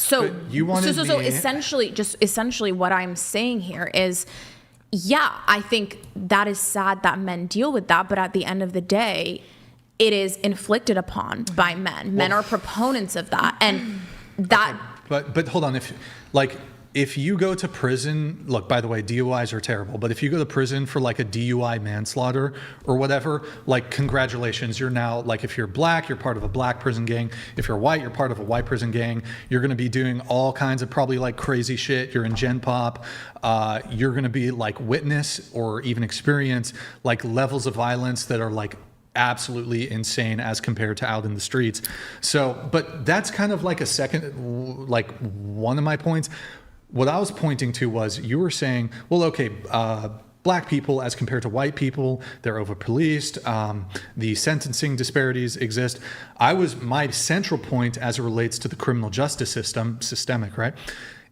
So you wanted so essentially what I'm saying here is, yeah, I think that is sad that men deal with that, but at the end of the day, it is inflicted upon by men. Men are proponents of that, and that. Okay. But hold on, if you go to prison, look, by the way, DUIs are terrible, but if you go to prison for like a DUI manslaughter or whatever, like, congratulations, you're now, like, if you're black, you're part of a black prison gang. If you're white, you're part of a white prison gang. You're going to be doing all kinds of probably like crazy shit. You're in Gen Pop. You're going to be like witness or even experience like levels of violence that are like absolutely insane as compared to out in the streets. So, but that's kind of like a second, like one of my points. What I was pointing to was you were saying, well, okay, black people as compared to white people, they're over-policed. The sentencing disparities exist. My central point as it relates to the criminal justice system, systemic, right,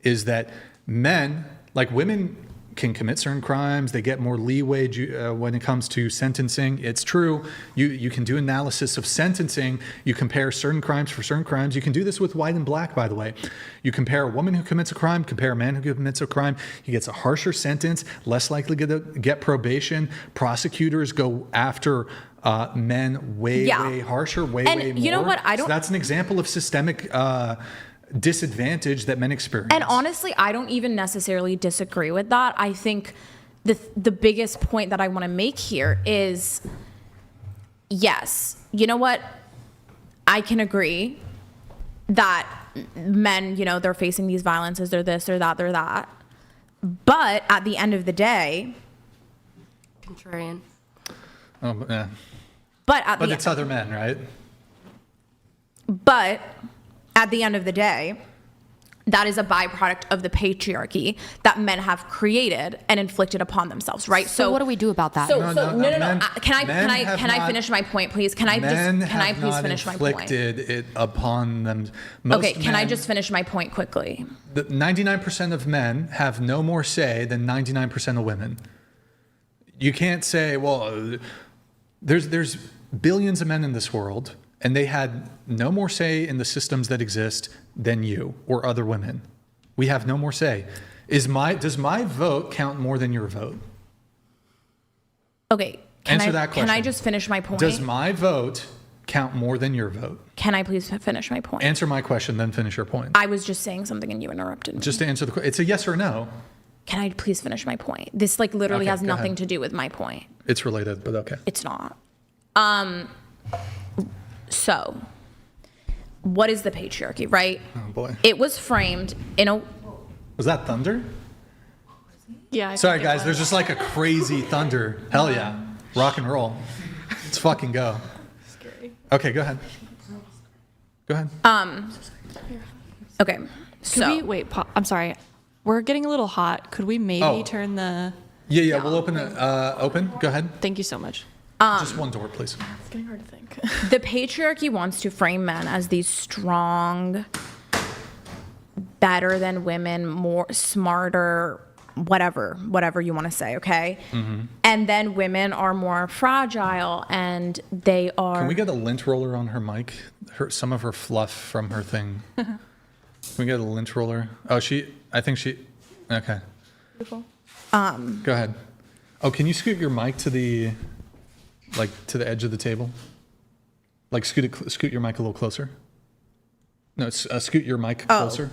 is that men, like women, can commit certain crimes. They get more leeway when it comes to sentencing. It's true. You can do analysis of sentencing. You compare certain crimes for certain crimes. You can do this with white and black, by the way. You compare a woman who commits a crime, compare a man who commits a crime. He gets a harsher sentence, less likely to get probation. Prosecutors go after men way harsher, way more. You know what? So that's an example of systemic disadvantage that men experience. And honestly, I don't even necessarily disagree with that. I think the biggest point that I want to make here is, yes, you know what? I can agree that men, they're facing these violences, they're this, they're that, they're that. But at the end of the day, contrarian. Oh, yeah. But it's other men, right? But at the end of the day, that is a byproduct of the patriarchy that men have created and inflicted upon themselves, right? So what do we do about that? No. Can I finish my point, please? Can I please finish my point? Inflicted it upon them. Can I just finish my point quickly? 99% of men have no more say than 99% of women. You can't say, well, there's billions of men in this world, and they had no more say in the systems that exist than you or other women. We have no more say. Does my vote count more than your vote? Okay. Answer that question. Can I just finish my point? Does my vote count more than your vote? Can I please finish my point? Answer my question, then finish your point. I was just saying something and you interrupted me. Just to answer the question. It's a yes or no. Can I please finish my point? This literally has nothing to do with my point. It's related, but okay. It's not. So, what is the patriarchy, right? Oh boy. It was framed in a... Was that thunder? Yeah. Sorry guys, there's just like a crazy thunder. Hell yeah. Rock and roll. Let's fucking go. Scary. Okay, go ahead. Go ahead. Okay. I'm sorry. We're getting a little hot. Could we maybe turn the... Yeah, we'll open it. Open. Go ahead. Thank you so much. Just one door, please. It's getting hard to think. The patriarchy wants to frame men as these strong, better than women, more smarter, whatever you want to say, okay? Mm-hmm. And then women are more fragile and they are... Can we get a lint roller on her mic? Some of her fluff from her thing. Can we get a lint roller? Oh, okay. Beautiful. Go ahead. Oh, can you scoot your mic to the edge of the table? Like scoot your mic a little closer. No, scoot your mic closer.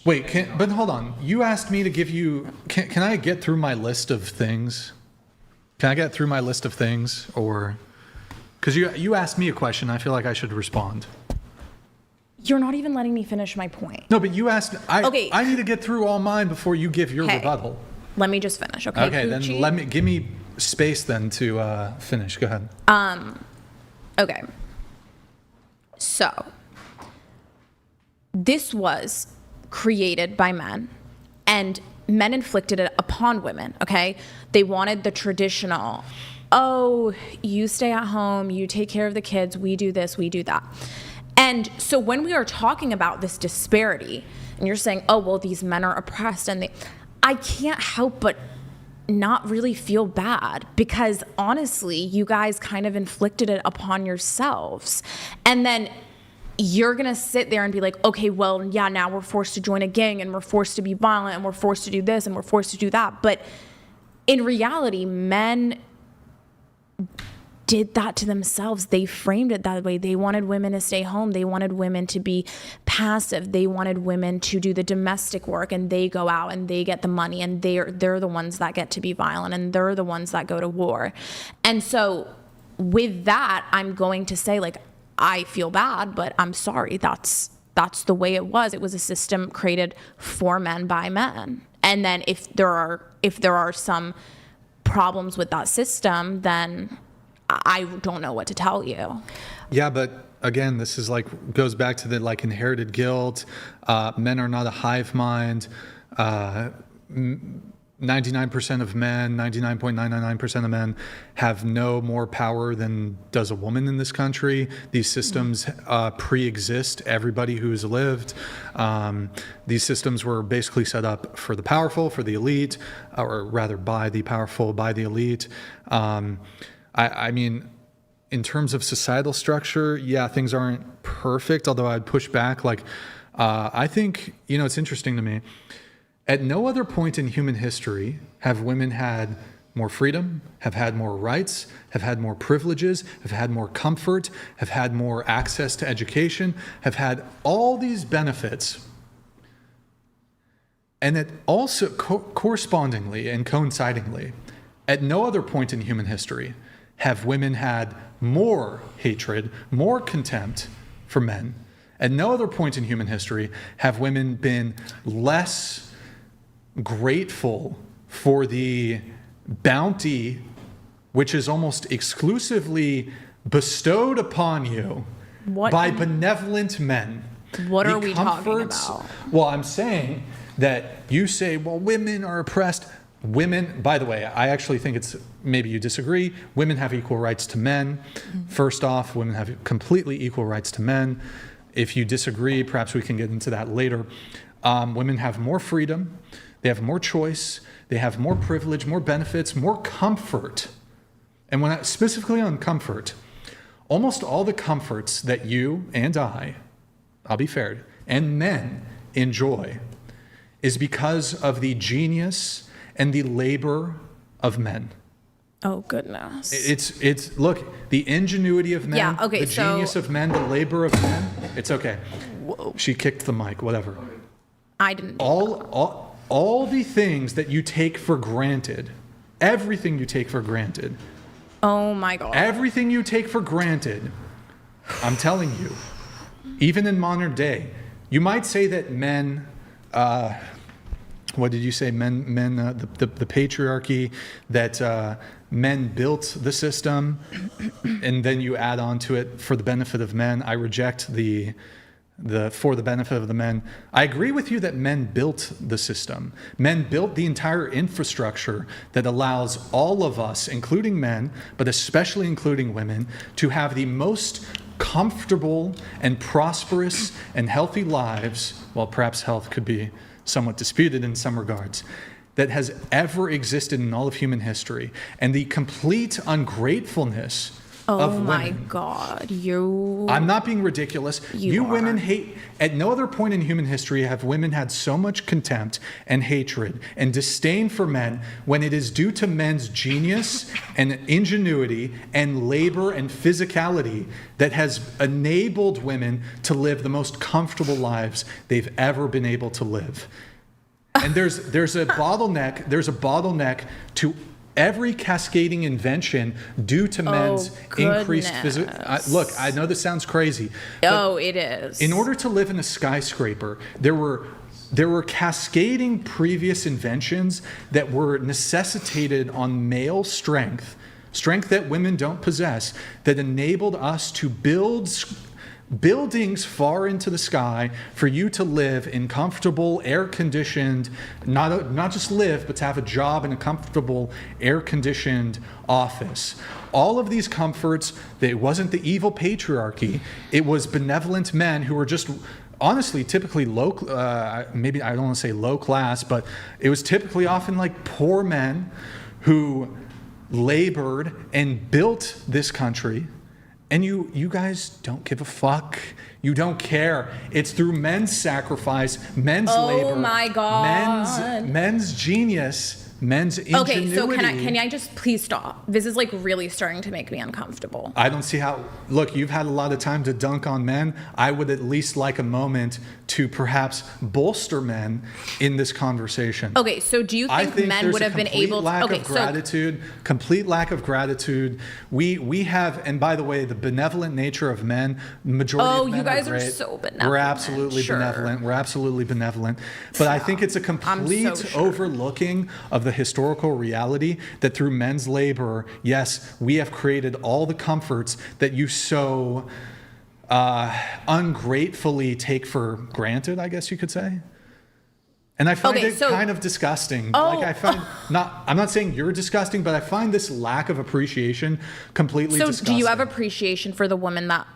Wait, but hold on. You asked me to give you. Can I get through my list of things? Can I get through my list of things, or because you asked me a question, I feel like I should respond. You're not even letting me finish my point. No, but you asked. Okay. I need to get through all mine before you give your rebuttal. Let me just finish, okay? Okay, Coochie? then give me space then to finish. Go ahead. Okay. So, this was created by men, and men inflicted it upon women, okay? They wanted the traditional, you stay at home, you take care of the kids, we do this, we do that. And so when we are talking about this disparity, and you're saying, these men are oppressed, and I can't help but not really feel bad, because honestly, you guys kind of inflicted it upon yourselves. And then you're going to sit there and be like, okay, well, yeah, now we're forced to join a gang and we're forced to be violent and we're forced to do this and we're forced to do that. But in reality, men did that to themselves. They framed it that way. They wanted women to stay home. They wanted women to be passive. They wanted women to do the domestic work, and they go out and they get the money, and they're the ones that get to be violent, and they're the ones that go to war. And so with that, I'm going to say, like, I feel bad, but I'm sorry. That's the way it was. It was a system created for men by men. And then if there are some problems with that system, then I don't know what to tell you. Yeah, but again, this is like goes back to the like inherited guilt. Men are not a hive mind. 99% of men, 99.999% of men have no more power than does a woman in this country. These systems pre-exist everybody who's lived. These systems were basically set up for the powerful, for the elite, or rather by the powerful, by the elite. I mean, in terms of societal structure, yeah, things aren't perfect, although I'd push back. Like, I think, it's interesting to me. At no other point in human history have women had more freedom, have had more rights, have had more privileges, have had more comfort, have had more access to education, have had all these benefits. And that also correspondingly and coincidingly, at no other point in human history have women had more hatred, more contempt for men. At no other point in human history have women been less grateful for the bounty which is almost exclusively bestowed upon you by benevolent men. What are we talking about? Well, I'm saying that you say, well, women are oppressed. Women, by the way, I actually think it's, maybe you disagree, women have equal rights to men. Mm-hmm. First off, women have completely equal rights to men. If you disagree, perhaps we can get into that later. Women have more freedom. They have more choice. They have more privilege, more benefits, more comfort. And when specifically on comfort, almost all the comforts that you and I'll be fair, and men enjoy is because of the genius and the labor of men. Oh, goodness. It's look, the ingenuity of men, the genius of men, the labor of men. It's okay. Whoa. She kicked the mic, whatever. I didn't. All the things that you take for granted, everything you take for granted. Oh my God. Everything you take for granted, I'm telling you, even in modern day, you might say that men, what did you say? Men, the patriarchy, that men built the system, and then you add on to it for the benefit of men. I reject the for the benefit of the men. I agree with you that men built the system. Men built the entire infrastructure that allows all of us, including men, but especially including women, to have the most comfortable and prosperous and healthy lives. Well, perhaps health could be somewhat disputed in some regards, that has ever existed in all of human history. And the complete ungratefulness of women. Oh my God, I'm not being ridiculous. You women hate, at no other point in human history have women had so much contempt and hatred and disdain for men when it is due to men's genius and ingenuity and labor and physicality that has enabled women to live the most comfortable lives they've ever been able to live. And there's a bottleneck to every cascading invention due to men's increased physical. Look, I know this sounds crazy. Oh, it is. In order to live in a skyscraper, there were cascading previous inventions that were necessitated on male strength that women don't possess, that enabled us to build buildings far into the sky for you to live in comfortable, air-conditioned, not just live, but to have a job in a comfortable, air-conditioned office. All of these comforts, it wasn't the evil patriarchy, it was benevolent men who were just honestly typically low, maybe I don't want to say low class, but it was typically often like poor men who labored and built this country And you guys don't give a fuck. You don't care. It's through men's sacrifice, men's labor. Oh my God. Men's genius, men's ingenuity. Okay, so can I just please stop? This is like really starting to make me uncomfortable. I don't see how. Look, you've had a lot of time to dunk on men. I would at least like a moment to perhaps bolster men in this conversation. Okay, so do you think men would have been able to? Okay, complete lack of gratitude. We have, and by the way, the benevolent nature of men. Majority of men you guys are are great. so benevolent. We're absolutely Sure. benevolent. We're absolutely benevolent. But I think it's a complete sure. overlooking of the historical reality that through men's labor, yes, we have created all the comforts that you so ungratefully take for granted, I guess you could say. And I find it kind of disgusting. I'm not saying you're disgusting, but I find this lack of appreciation completely disgusting. So do you have appreciation for the women that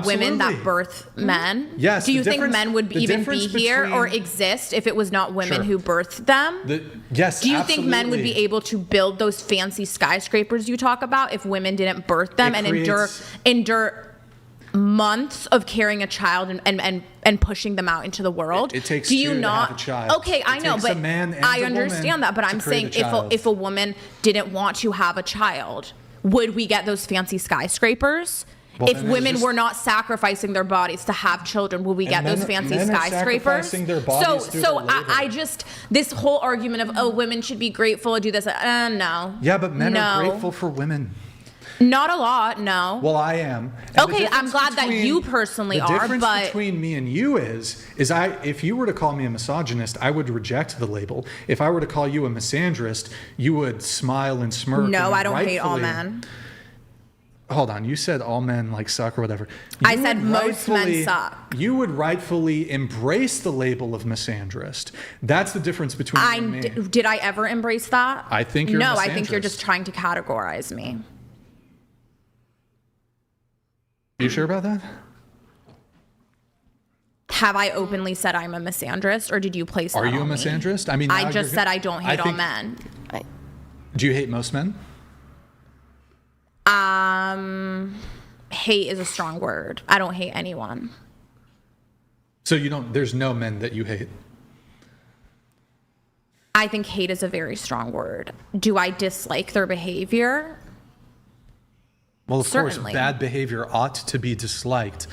women that birth men? Yes. Do you think men would even be here or exist if it was not women who birthed them? Yes. Do you think men would be able to build those fancy skyscrapers you talk about if women didn't birth them and endure months of carrying a child and pushing them out into the world? It takes two to have a child. Okay, I know, but I understand that. But I'm saying if a woman didn't want to have a child, would we get those fancy skyscrapers? Well, if women were not sacrificing their bodies to have children, will we get those fancy skyscrapers? I just, this whole argument of, women should be grateful to do this. No. Yeah, but men are grateful for women. Not a lot, no. Well, I am. And okay, I'm glad that you personally are, but... The difference between me and you is if you were to call me a misogynist, I would reject the label. If I were to call you a misandrist, you would smile and smirk. No, I don't hate all men. Hold on, you said all men like suck or whatever. I said most men suck. You would rightfully embrace the label of misandrist. That's the difference between you and me. Did I ever embrace that? I think you're No, I think you're just trying to categorize me. Are you sure about that? Have I openly said I'm a misandrist, or did you place that on me? Are you a misandrist? I mean, I just said I don't hate all men. Do you hate most men? Hate is a strong word. I don't hate anyone. So there's no men that you hate? I think hate is a very strong word. Do I dislike their behavior? Well, of course, bad behavior ought to be disliked.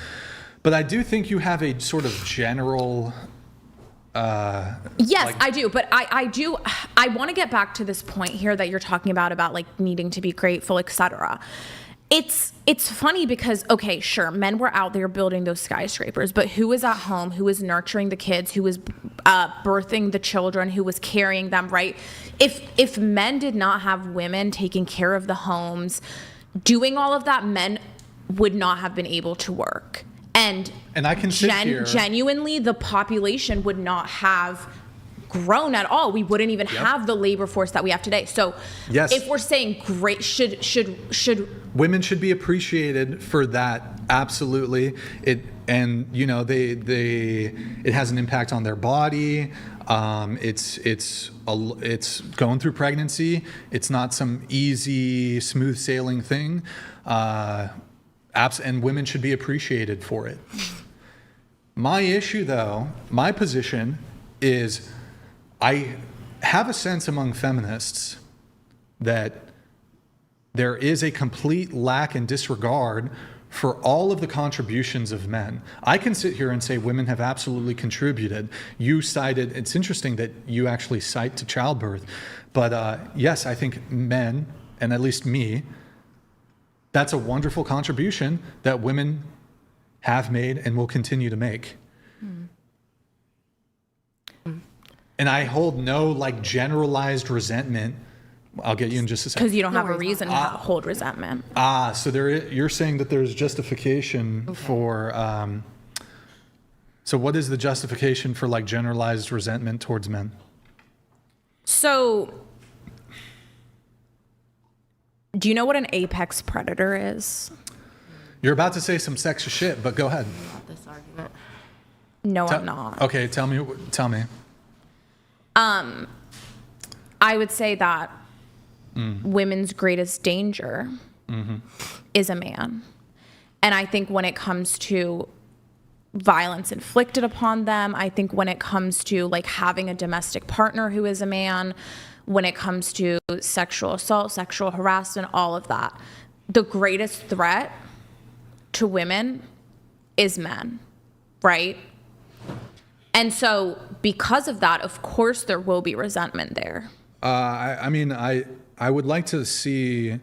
But I do think you have a sort of general... yes, I do. But I want to get back to this point here that you're talking about like needing to be grateful, etc. It's funny because, okay, sure, men were out there building those skyscrapers, but who was at home? Who was nurturing the kids? Who was birthing the children? Who was carrying them, right? If men did not have women taking care of the homes, doing all of that, men would not have been able to work. And I can sit here. Genuinely, the population would not have grown at all. We wouldn't even have the labor force that we have today. So if we're saying great, should women should be appreciated for that? Absolutely. It has an impact on their body. It's going through pregnancy. It's not some easy, smooth sailing thing. And women should be appreciated for it. My issue, though, my position is I have a sense among feminists that there is a complete lack and disregard for all of the contributions of men. I can sit here and say women have absolutely contributed. You cited, it's interesting that you actually cite to childbirth, but yes, I think men, and at least me, that's a wonderful contribution that women have made and will continue to make. And I hold no generalized resentment. I'll get you in just a second. Because you don't have a reason to hold resentment. So you're saying that there's justification for. So what is the justification for generalized resentment towards men? So, do you know what an apex predator is? You're about to say some sexist shit, but go ahead. This argument. No, I'm not. Okay, tell me. I would say that women's greatest danger is a man. And I think when it comes to violence inflicted upon them, I think when it comes to like having a domestic partner who is a man, when it comes to sexual assault, sexual harassment, all of that, the greatest threat to women is men, right? And so because of that, of course, there will be resentment there. I mean, I would like to see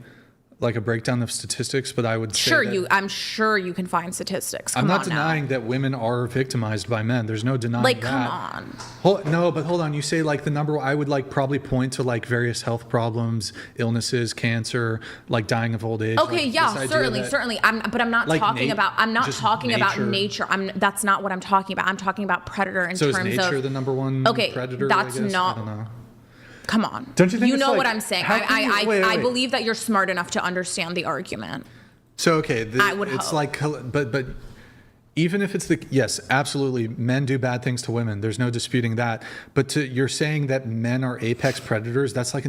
like a breakdown of statistics, but I would say I'm sure you can find statistics. I'm not denying that women are victimized by men. There's no denying like, that. come on. No, but hold on. You say like the number. I would like probably point to like various health problems, illnesses, cancer, like dying of old age. Okay, like, yeah, certainly. But I'm not like talking about. I'm not talking about nature. That's not what I'm talking about. I'm talking about predator in terms of. So is nature the number one predator? That's I guess? not. I don't know. Come on. Don't you think you know like, what I'm saying? wait. I believe that you're smart enough to understand the argument. So okay, I would it's hope. like, but even if it's yes, absolutely, men do bad things to women. There's no disputing that. But you're saying that men are apex predators. That's like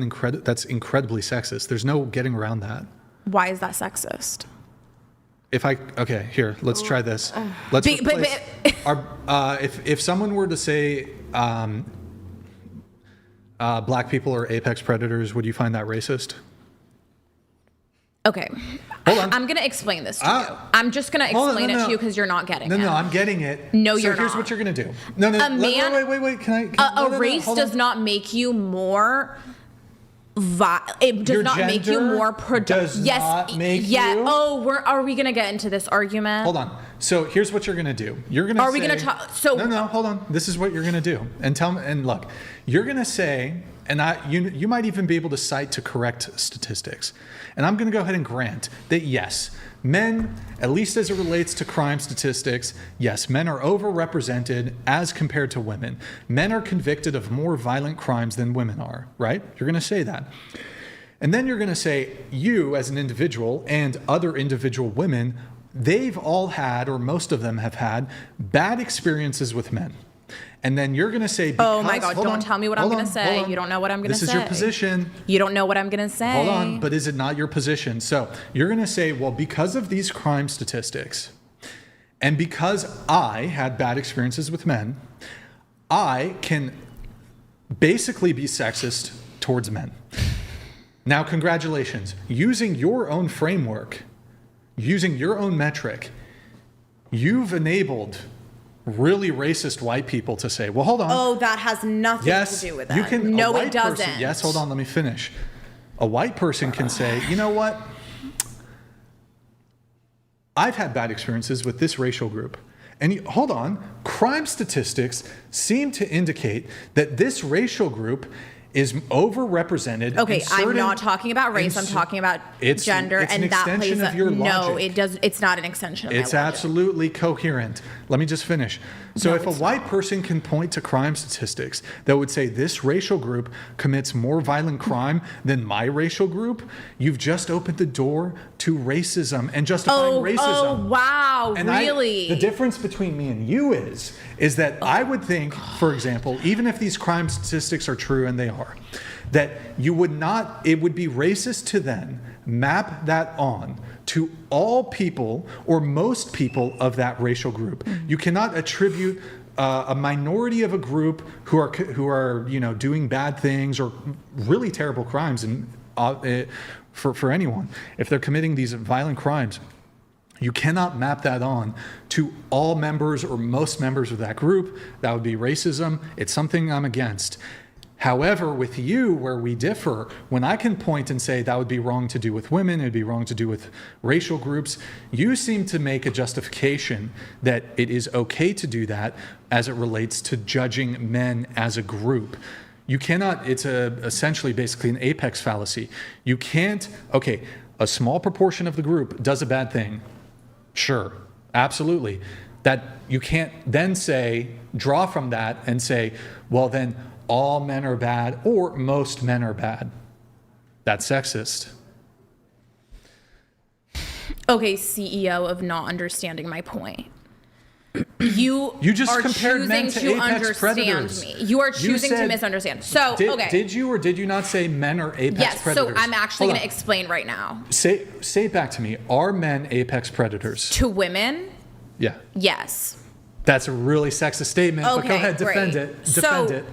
that's incredibly sexist. There's no getting around that. Why is that sexist? Here, let's try this. Let's replace if someone were to say black people are apex predators, would you find that racist? Okay. Hold on. I'm going to explain this to you. I'm just going to explain it to you because you're not getting it. No, I'm getting it. No, so you're here's not. what you're going to do. No. Wait. Can a race does not make you more... It does not make you more productive. Yes. Not make you? Oh, are we going to get into this argument? Hold on. So here's what you're going to do. You're going to Are we going to talk? So No, hold on. This is what you're going to do. And tell me, and look, you're going to say, and you might even be able to cite to correct statistics. And I'm going to go ahead and grant that yes, men, at least as it relates to crime statistics, yes, men are overrepresented as compared to women. Men are convicted of more violent crimes than women are, right? You're going to say that. And then you're going to say you as an individual and other individual women, they've all had, or most of them have had, bad experiences with men. And then you're going to say, oh my God, don't tell me what I'm going to say. You don't know what I'm going to say. This is your position. You don't know what I'm going to say. Hold on, but is it not your position? So you're going to say, well, because of these crime statistics, and because I had bad experiences with men, I can basically be sexist towards men. Now, congratulations. Using your own framework, using your own metric, you've enabled really racist white people to say, well, hold on. Oh, that has nothing to do with that. You can, no, it doesn't. Yes, hold on, let me finish. A white person can say, you know what? I've had bad experiences with this racial group. And hold on, crime statistics seem to indicate that this racial group is overrepresented. Okay, I'm not talking about race. I'm talking about gender, it's and an that extension plays of your no. logic. It does. It's not an extension of my It's logic. absolutely coherent. Let me just finish. So No, if a white person can point to crime statistics that would say this racial group commits more violent crime than my racial group, you've just opened the door to racism and justifying racism. Oh, wow, And really? the difference between me and you is that I would think, for example, even if these crime statistics are true, and they are, that you would not, it would be racist to then map that on to all people or most people of that racial group. You cannot attribute a minority of a group who are doing bad things or really terrible crimes, and for anyone, if they're committing these violent crimes, you cannot map that on to all members or most members of that group. That would be racism. It's something I'm against. However, with you, where we differ, when I can point and say that would be wrong to do with women, it'd be wrong to do with racial groups, you seem to make a justification that it is okay to do that as it relates to judging men as a group. You cannot, it's essentially basically an apex fallacy. You can't, okay, a small proportion of the group does a bad thing. Sure, absolutely. That you can't then draw from that and say, well, then all men are bad or most men are bad. That's sexist. Okay, CEO of not understanding my point. You just are compared men to choosing to apex understand predators. me. You are choosing to said- misunderstand. So, okay. Did you or did you not say men are apex Yes, predators? so I'm actually Hold going to on. explain right now. Say it back to me. Are men apex predators? To women, Yeah. yes. That's a really sexist statement, but go ahead, defend great. it. Defend it.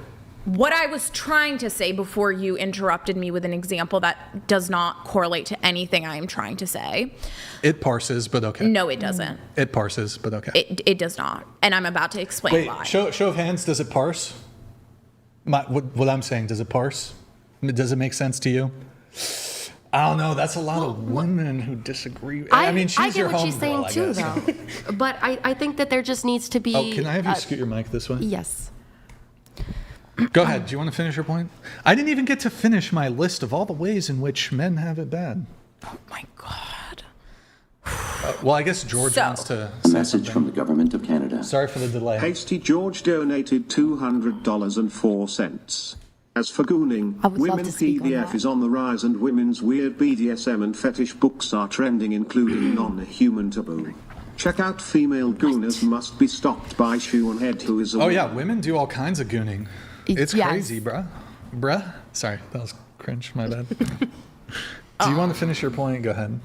What I was trying to say before you interrupted me with an example that does not correlate to anything I am trying to say. It parses, but okay. No, it doesn't. It parses, but okay. It does not. And I'm about to explain Wait, why. show of hands, does it parse? What I'm saying, does it parse? Does it make sense to you? I don't know. That's a lot of women who disagree. I mean, she's I get your what she's saying homegirl, I too, guess. though. But I think that there just needs to be. Oh, can I have you scoot your mic this way? Yes. Go ahead. Do you want to finish your point? I didn't even get to finish my list of all the ways in which men have it bad. Oh my God. Well, I guess George So- wants to say Message something. from the government of Canada. Sorry for the delay. Hasty George donated $200.04. As for gooning, I would love women to speak on PDF that. is on the rise and women's weird BDSM and fetish books are trending, including non-human taboo. Check out female gooners must be stopped by Shoe Head, who is a Oh yeah, women do all kinds of gooning. It's Yes. crazy, bruh. Sorry, that was cringe. My bad. Do you want to finish your point? Go ahead.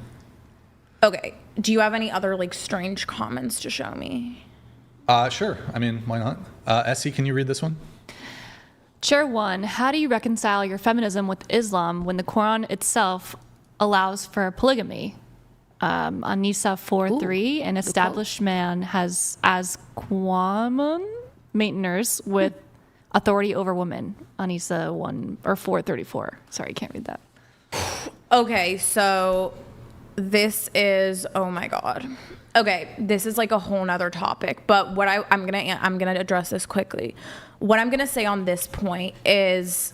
Okay. Do you have any other like strange comments to show me? Sure. I mean, why not? Essie, can you read this one? Chair 1, how do you reconcile your feminism with Islam when the Quran itself allows for polygamy? Anisa 4:3, an established man has as quamum maintainers with authority over women. Anisa 1 or 4:34. Sorry, can't read that. Okay, so this is, oh my God. Okay, this is like a whole nother topic, but what I'm gonna address this quickly. What I'm gonna say on this point is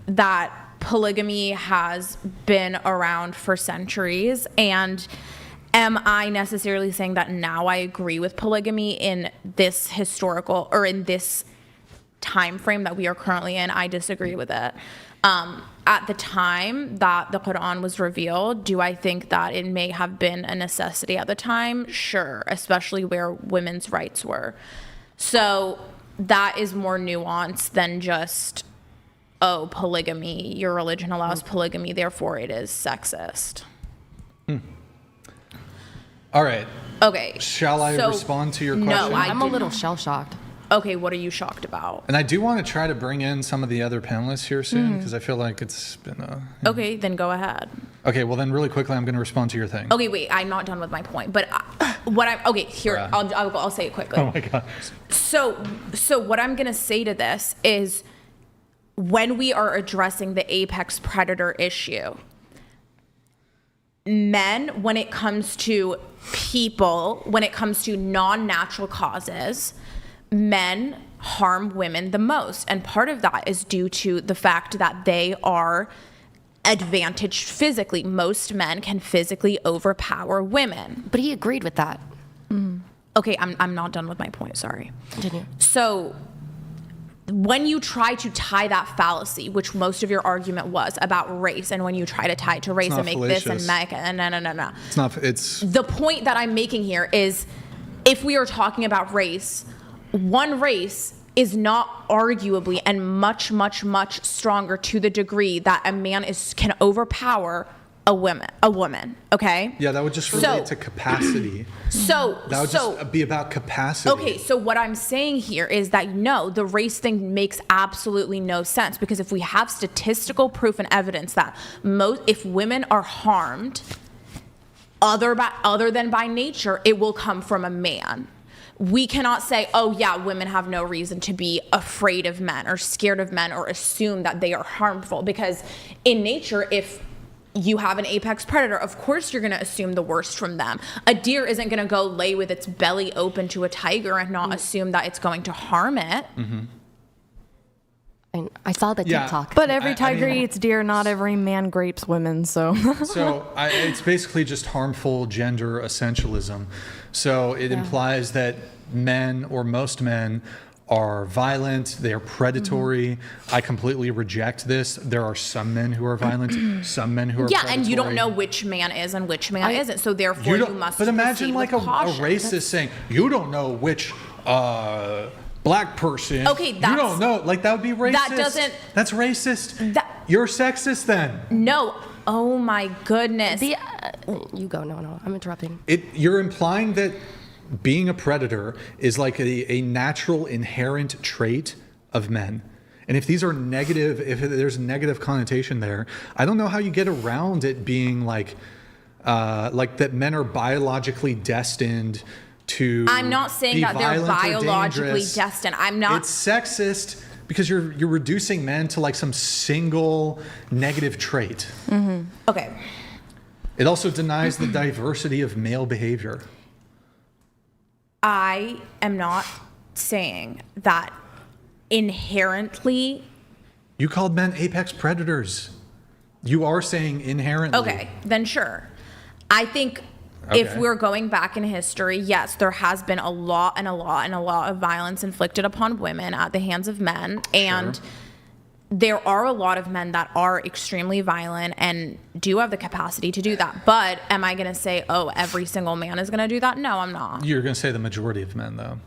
that polygamy has been around for centuries, and am I necessarily saying that now I agree with polygamy in this historical or in this time frame that we are currently in? I disagree with it. At the time that the Quran was revealed, do I think that it may have been a necessity at the time? Sure, especially where women's rights were. So that is more nuanced than just, oh, polygamy, your religion allows polygamy, therefore it is sexist. All right. Okay. Shall I respond to your question? No, I'm a little shell shocked. Okay, what are you shocked about? And I do want to try to bring in some of the other panelists here soon because I feel like it's been a... Okay, then go ahead. Okay, well then really quickly I'm going to respond to your thing. Okay, wait, I'm not done with my point, but here, Bruh. I'll say it quickly. Oh my God. So what I'm gonna say to this is, when we are addressing the apex predator issue, men, when it comes to people, when it comes to non-natural causes, men harm women the most. And part of that is due to the fact that they are advantaged physically. Most men can physically overpower women. But he agreed with that. Okay, I'm not done with my point, sorry. Continue. So when you try to tie that fallacy, which most of your argument was about race, and when you try to tie it to race not and make this fallacious. and no. It's not... It's... The point that I'm making here is, if we are talking about race, one race is not arguably and much stronger to the degree that a man can overpower a woman, okay? Yeah, that would just relate to capacity. That would just be about capacity. Okay, so what I'm saying here is that no, the race thing makes absolutely no sense, because if we have statistical proof and evidence that if women are harmed other than by nature, it will come from a man. We cannot say, oh yeah, women have no reason to be afraid of men or scared of men or assume that they are harmful, because in nature, if you have an apex predator, of course you're going to assume the worst from them. A deer isn't going to go lay with its belly open to a tiger and not assume that it's going to harm it. I saw the Yeah. TikTok. But every tiger eats deer, not every man grapes women, so. It's basically just harmful gender essentialism. So it implies that men, or most men, are violent, they're predatory. I completely reject this. There are some men who are violent, some men who are Yeah, predatory. and you don't know which man is and which man isn't. So therefore, you must. But imagine proceed like with a caution. racist saying, "You don't know which black person." Okay, you that's- don't know. Like that would be racist. That doesn't- That's racist. That- You're sexist then. No. Oh my goodness. You go. No, I'm interrupting. You're implying that being a predator is like a natural inherent trait of men. And if these are negative, if there's a negative connotation there, I don't know how you get around it being like that men are biologically destined to I'm not saying be that they're violent or biologically dangerous. destined. I'm not. It's sexist because you're reducing men to like some single negative trait. Okay. It also denies the diversity of male behavior. I am not saying that inherently. You called men apex predators. You are saying inherently. Okay, then sure. I think if Okay. we're going back in history, yes, there has been a lot of violence inflicted upon women at the hands of men. And there are a lot of men that are extremely violent and do have the capacity to do that. But am I going to say, oh, every single man is going to do that? No, I'm not. You're going to say the majority of men, though.